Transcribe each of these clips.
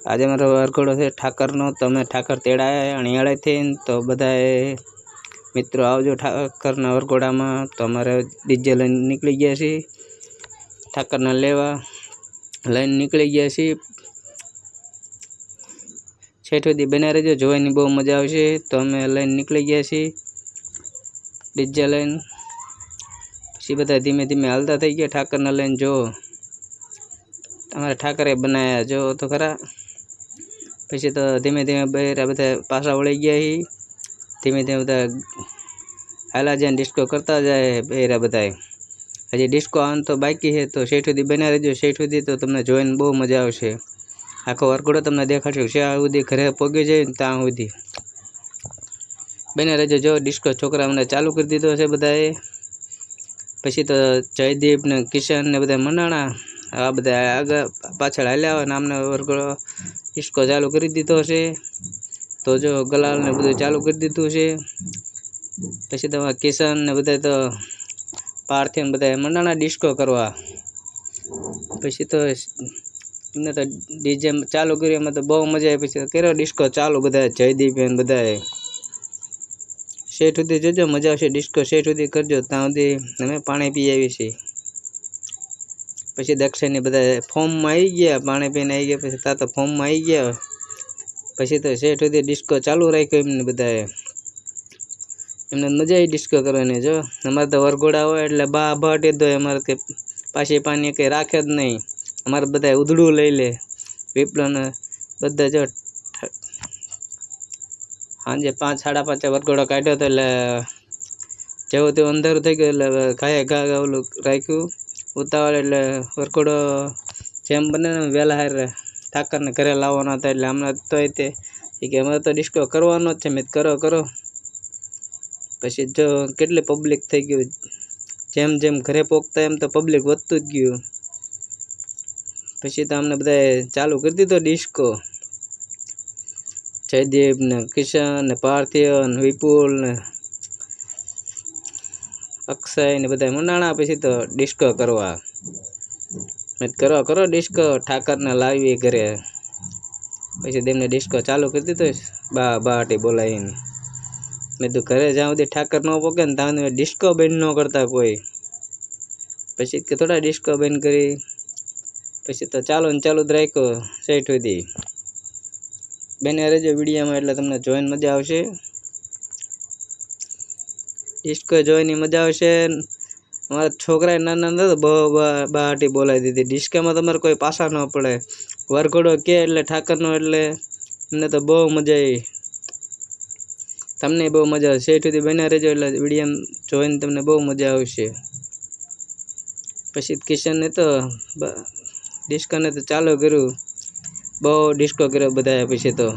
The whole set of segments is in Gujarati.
આજે मारो वरघोड़ो है ठाकरनो। तमे ठाकर तेड़ाया अणियाळेथी तो बधाए मित्रों आवजो ठाकरना वरघोड़ामां। तो अमारे डीजे लईने निकળી ગયા છીએ ठाकरने लेवा। लईने निकળી ગયા છીએ। छेठ सुधी बन्या रहेजो, जोवानी बहु मजा आवशे। तो अमे लईने निकળી ગયા છીએ डीजे लईने। पछी बधा धीमे धीमे हालता थई गया ठाकरने लईने। जो अमारे ठाकरे बनाया जो तो खरा। पछी तो धीमे धीमे बहेरा बधा पाछा वળી ગયા ही। धीमे धीमे बधा हाला जाए डिस्को करता जाए बहेरा बधाए। हजी डिस्को आने तो बाकी है। तो सेठ सुधी बन्या रहेजो। सेठ सुधी तो तमने जोईने बहु मजा आवशे। आखो वरघोड़ो तमने देखाडशुं श्यां सुधी घरे पोगी जाए त्यां सुधी बन्या रहेजो। जो डिस्को छोकरा अमने चालू करी दीधो छे बधाए। पछी तो जयदीप ने किशन ने बधा मंडाणा। आ बधा आगे पाछळ हाल्या होय ने आमने वरघोड़ो डिस्को चालू करी दीधो छे। तो जो गलाल ने बधुं चालू करी दीधुं छे। पछी तो किशन ने बधा तो पार्थिव ने बधा मंडाणा डिस्को करवा। पछी तो इने तो डीजे चालू कर्यो एमां तो बहु मजा आई। पछी कर्यो डिस्को चालू बधाए जयदीप ने बधाए। सेठ सुधी जोजो मजा आवशे। डिस्को सेठ सुधी करजो त्यां सुधी अमे पाणी पी आवीए छीए। पछी दक्षिण ने बधा फॉर्म में आई गया, पाणी पीने आई गया। पछी ता तो फॉर्म में आई गया। पछी तो सेठ सुधी डिस्को चालू राख्यो एमने बधाए। एमने मजा आई डिस्को करवानी। जो अमारे तो वरघोड़ा होय एटले बा भाटी दो अमारे के पाछी पानी के राखे ज नहीं। अमारे बधाए उधड़ू लई ले विप्लव ने बधा। जो सांजे 5 साढ़ा 5 वरघोड़ो काढ्यो तो एटले जेवो तेवो अंधारू थई गयुं। एटले घाये घा ओલું राख्યું उतावळ। एटले वरघोड़ो जेम बने ने वेला हार ठाकरने घरे लाववाना हता। एटले हमણાં तो ते के अमारे तो डिस्को करवानो ज छे। मैं करो करो। पछी जो केटली पब्लिक थई गई। जेम जेम घरे पोकता एम तो पब्लिक वधतुं ज गयुं। पछी तो अमने बधाए चालू करी दीधो डिस्को। जयदीप ने किशन ने पार्थिव ने विपुल ने अक्षय ने बधाए मंडाणा पछी तो डिस्को करवा। मैं करो करो डिस्को ठाकरने लावी घरे। पछी तेमने डिस्को चालू करी दीधो बा बाटी बोलावीने। मैं तो घरे ज्यां सुधी ठाकर न पोके ने त्यां सुधी डिस्को बंद न करता कोई। पछी के थोड़ा डिस्को बंद करी। पछी तो चालू ने चालू ज राख्यो सेठ सुधी। बन्या रहेजो विडियो में एटले तमने जोईने मजा आवशे। डिस्को जोईने मजा आवशे। अमारा छोकरा नाना नाना तो बहाटी बोलाई दीधी। डिस्को में तमारे कोई पासा न पड़े। वरघोड़ो के एटले ठाकरनो एटले अमने तो बहु मजा आई। तमने बहु मजा आवशे। सेठ सुधी बन्या रहेजो एटले विडियो जोईने तमने बहु मजा आवशे। पछी किशन ने तो डिस्को ने तो चालू कर्युं। बहु डिस्को कर्यो बधाए। पछी तो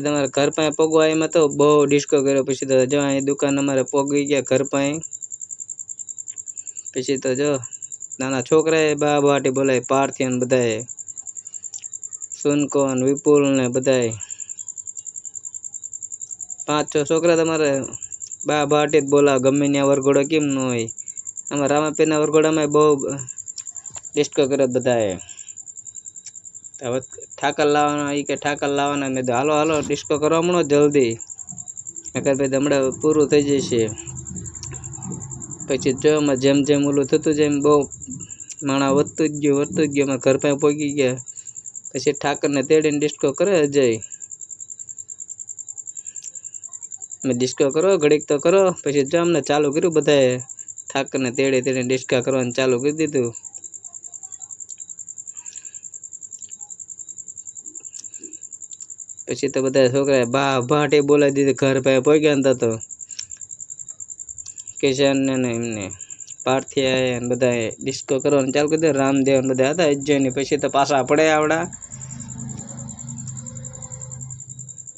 तमारे घर पाए पोगवा एमां तो बहु डिस्को कर्यो। पछी तो जो अहीं दुकान अमारे पोगी गया घर पाए। पछी तो जो नाना छोकराए बा बाटी बोलाय पार्थिव ने बधाए सुनको ने विपुल ने बधाए 5-6 छोकरा तमारे बा बाटी ज बोला गमे न्या वरघोड़ो केम न होय। अमारे रामापीरना वरघोड़ामां बहु डिस्को कर्यो बधाए। હવે ઠાકર લાવવાના એ કે ઠાકર લાવવાના। મેં હાલો હાલો ડિસ્કો કરવા મળો જલ્દી નકર ભાઈ હમણાં પૂરું થઈ જશે। પછી જો એમાં જેમ જેમ ઓલું થતું જાય એમ બહુ માણા વધતું જ ગયું। અમે ઘર પાસે પહોંચી ગયા। પછી ઠાકરને તેડીને ડિસ્કો કરે અજય। મેં ડિસ્કો કરો ઘડીક તો કરો। પછી જો અમને ચાલુ કર્યું બધાએ ઠાકરને તેડી તેડીને ડિસ્કા કરવાનું ચાલુ કરી દીધું। पछी तो बधा छोकरा बा भाटी बोलाई दीधी। घर पे पहुंचा तो किशन ने एमने पार्थिव ने बधाए डिस्को करवानुं चालू कर दीधुं। रामदेव ने बधा हता अजय। पछी तो पाछा पड़े आवड़ा।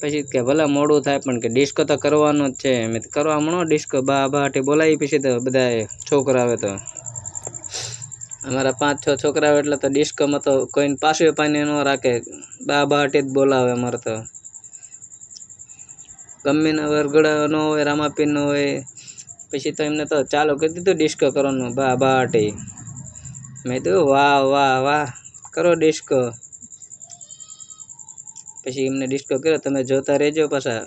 पछी के भला मोडुं थाय पण के डिस्को तो करवानो ज छे। मैं करवा मणो डिस्को बा भाटी बोलाई। पछी तो बधाए छोकरा आवे तो अमारा 5-6 छोकरा एटले तो डिस्को में तो कोई पाछुं पानी न राखे। बा बाटी ज बोलावे। अमारे तो गमे ना वरघोड़ा न होय रामापीर न होय। पछी तो एमने तो चालू कर दीधुं डिस्को करवानुं बा बाटी। મેં તો વાહ વાહ વાહ કરો ડિસ્કો. પછી એમને ડિસ્કો કર્યો. તમે જોતા રહેજો પાછા,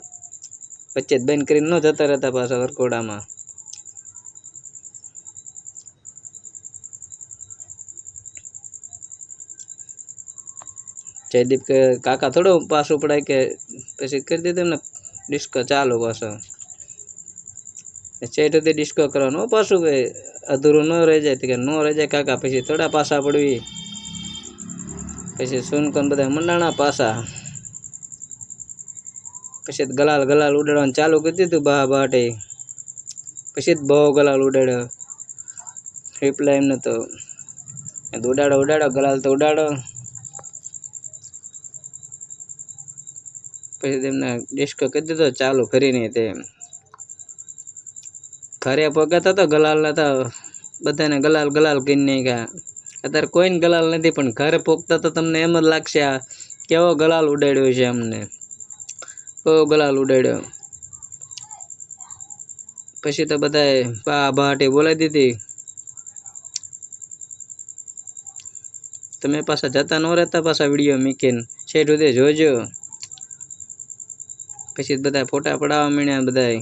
વચ્ચે બંધ કરીને ન જતા રહેતા પાછા વરકોડામાં. જયદીપ કે કાકા થોડો પાછું પડાય કે પછી કરી દીધું ને ડિસ્કો ચાલુ પાછો. ચેટ સુધી ડિસ્કો કરવાનો પાછું કે અધૂરું ન રહી જાય કે ન રહી જાય કાકા, પછી થોડા પાછા પડવી. પછી સુનકોન બધા મંડાણા પાછા. પછી ગલાલ ગલાલ ઉડાડવાનું ચાલુ કરી દીધું બા બાટે. પછી બહુ ગલાલ ઉડાડ્યો. રિપ્લાય એમને તો ઉડાડો ઉડાડો ગલાલ તો ઉડાડો. પછી તેમને ડિસ્કો કરી દીધો ચાલુ કરીને. તે ઘરે પગાતા તો ગલાલ હતા, બધાને ગલાલ ગલાલ કરી નાખ્યા. અત્યારે કોઈને ગલાલ નથી, પણ ઘરે પોગતા તો તમને એમ જ લાગશે આ કેવો ગલાલ ઉડાડ્યો છે અમને, કેવો ગલાલ ઉડાડ્યો. પછી તો બધાએ બા બાટી બોલાવી દીધી. તમે પાછા જતા ન રહેતા પાછા વિડીયો મૂકીને છેટ સુધી જોજો. પછી બધા ફોટા પડાવવા માંડ્યા બધા.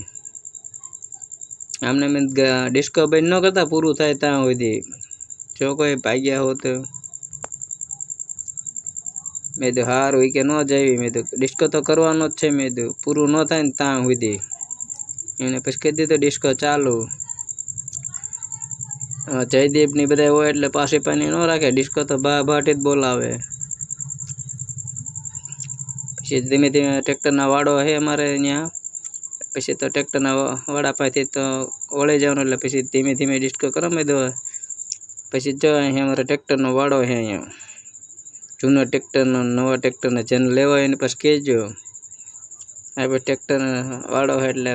આમને મેં ડિસ્કો બંધ ન કરતા પૂરું થાય ત્યાં સુધી. જો કોઈ ભાગ્યા હો તો મેં તો હારું કે ન જાય. મેં તો ડિસ્કો તો કરવાનો જ છે. મેં તો પૂરું ન થાય ને ત્યાં સુધી. એને પછી કહી દીધું ડિસ્કો ચાલુ. જયદીપ ની બધા હોય એટલે પાછી પાણી ન રાખે. ડિસ્કો તો બા ભાટી જ બોલાવે. પછી ધીમે ધીમે ટ્રેક્ટરના વાડો છે અમારે અહીંયા. પછી તો ટ્રેક્ટરના વાડા પાસેથી તો વળી જવાનું, એટલે પછી ધીમે ધીમે ડિસ્કો કરો મેં દો. પછી જો અહીંયા અમારે ટ્રેક્ટરનો વાડો છે અહીંયા. જૂનો ટ્રેક્ટરનો નવા ટ્રેક્ટરને જેને લેવા હોય એને પછી કહેજો. આપણે ટ્રેક્ટર વાળો છે એટલે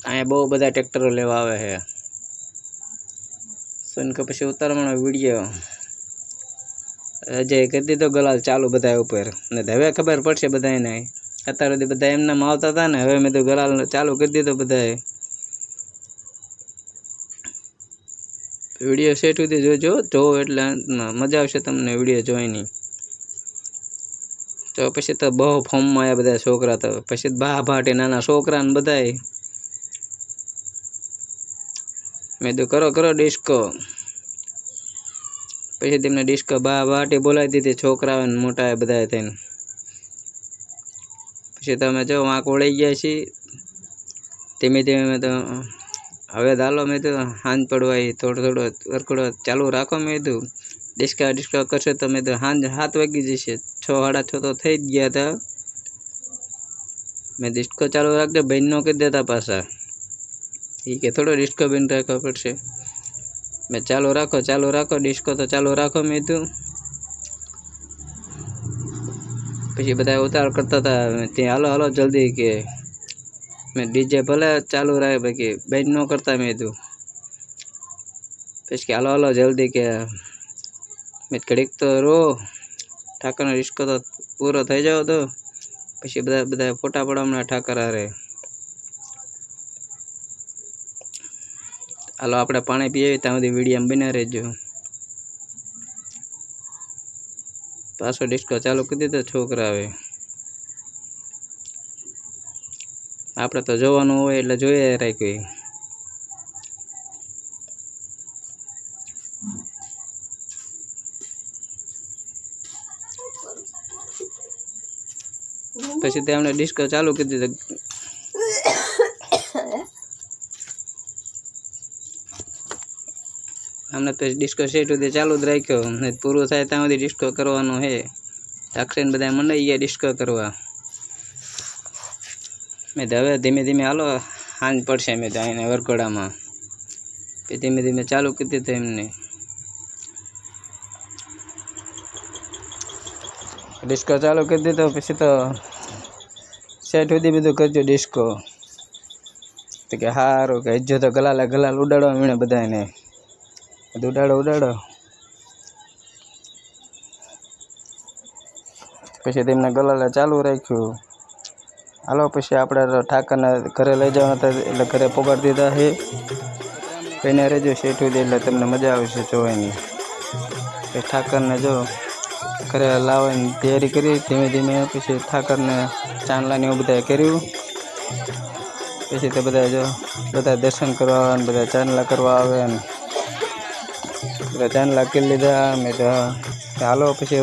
અહીંયા બહુ બધા ટ્રેક્ટરો લેવા આવે છે. કે પછી ઉતારવાનો વિડીયો અજય કરી દીધો ગલાલ ચાલુ બધા ઉપર. ને હવે ખબર પડશે બધાને. અત્યાર સુધી બધા એમનામ આવતા હતા ને, હવે મેં તો ગલાલ ચાલુ કરી દીધો બધાએ. વિડીયો સેટ સુધી જોજો, જોવો એટલે મજા આવશે તમને વિડીયો જોઈની. તો પછી તો બહુ ફોર્મમાં આવ્યા બધા છોકરા. તો પછી બા ભાટે નાના છોકરા ને બધાએ મેં તો કરો કરો ડિસ્કો. પછી તેમને ડિસ્કો બા ભાટી બોલાવી દીધી છોકરાઓ ને મોટા બધા થઈને. પછી તમે જો વાંક વળી ગયા છીએ ધીમે ધીમે. મેં તો હવે દાલો મેં તો હાંજ પડવાય થોડો થોડો વરકડો ચાલુ રાખો. મેં કીધું ડિસ્કા ડિસ્કો કરશે તો મેં તો સાંજ 7 વાગી જશે. 6 સાડા 6 તો થઈ જ ગયા હતા. મેં ડિસ્કો ચાલુ રાખજો, બંધ ન કરી દેતા પાછા. એ કે થોડો ડિસ્કો બંધ રાખવો પડશે. મેં ચાલુ રાખો ડિસ્કો તો ચાલુ રાખો મેં કીધું. પછી બધા ઉતાર કરતા હતા ત્યાં, હાલો હાલો જલ્દી કે. મેં ડીજે ભલે ચાલુ રાખે બાકી બંધ ન કરતા મેં કીધું. પછી કે હાલો હાલો જલ્દી કે. મેં ઘડીક તો રો, ઠાકરનો ડિસ્કો તો પૂરો થઈ જાવ તો પછી બધા ફોટા પડાવ હમણાં ઠાકર હારે. હાલો આપણે પાણી પીએ ત્યાં સુધી વિડીયો બના રહેજો. પાછો ડિસ્કો ચાલુ કરી દીધો છોકરા. હવે આપણે તો જોવાનું હોય એટલે જોઈએ રાખ્યું. પછી તેમણે ડિસ્કો ચાલુ કરી દીધો. અમને તો ડિસ્કો સેટ સુધી ચાલુ જ રાખ્યો. પૂરું થાય ત્યાં સુધી ડિસ્કો કરવાનો છે. અક્ષયને બધા મંડાઈ ગયા ડિસ્કો કરવા. મેં તો હવે ધીમે ધીમે હાલો સાંજ પડશે. મેં તો એને વરઘોડામાં ધીમે ધીમે ચાલુ કરી દીધું એમને ડિસ્કો ચાલુ કરી દીધો. પછી તો સેટ સુધી બધું કરજો ડિસ્કો. તો કે સારું કે હજુ તો ગલાલ ઉડાડવા મળે બધાને. ઉડાડો. પછી તેમને ગલાલે ચાલુ રાખ્યું. હાલો પછી આપણે ઠાકરને ઘરે લઈ જવાના હતા એટલે ઘરે પોગાડી દીધા છે. કહીને રહેજો સેઠ સુધી એટલે તમને મજા આવશે જોવાની. ઠાકરને જો ઘરે લાવવાની તૈયારી કરી ધીમે ધીમે. પછી ઠાકરને ચાંદલાને એવું બધાએ કર્યું. પછી તો બધા જો બધા દર્શન કરવા આવે ને બધા ચાંદલા કરવા આવે ને બધા ચાંદલા કરી લીધા. અમે તો હાલો પછી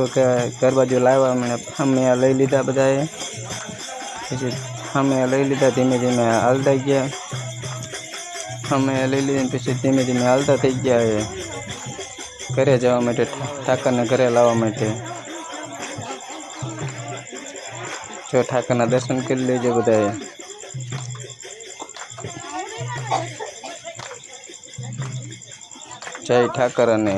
ઘર બાજુ લાવ્યા. અમને અમે લઈ લીધા બધાએ. પછી અમે લઈ લીધા, ધીમે ધીમે હાલતા ગયા. અમે લઈ લીધા પછી ધીમે ધીમે હાલતા થઈ ગયા ઘરે જવા માટે, ઠાકરને ઘરે લાવવા માટે. જો ઠાકરના દર્શન કરી લેજો બધાએ. જય ઠાકર. અને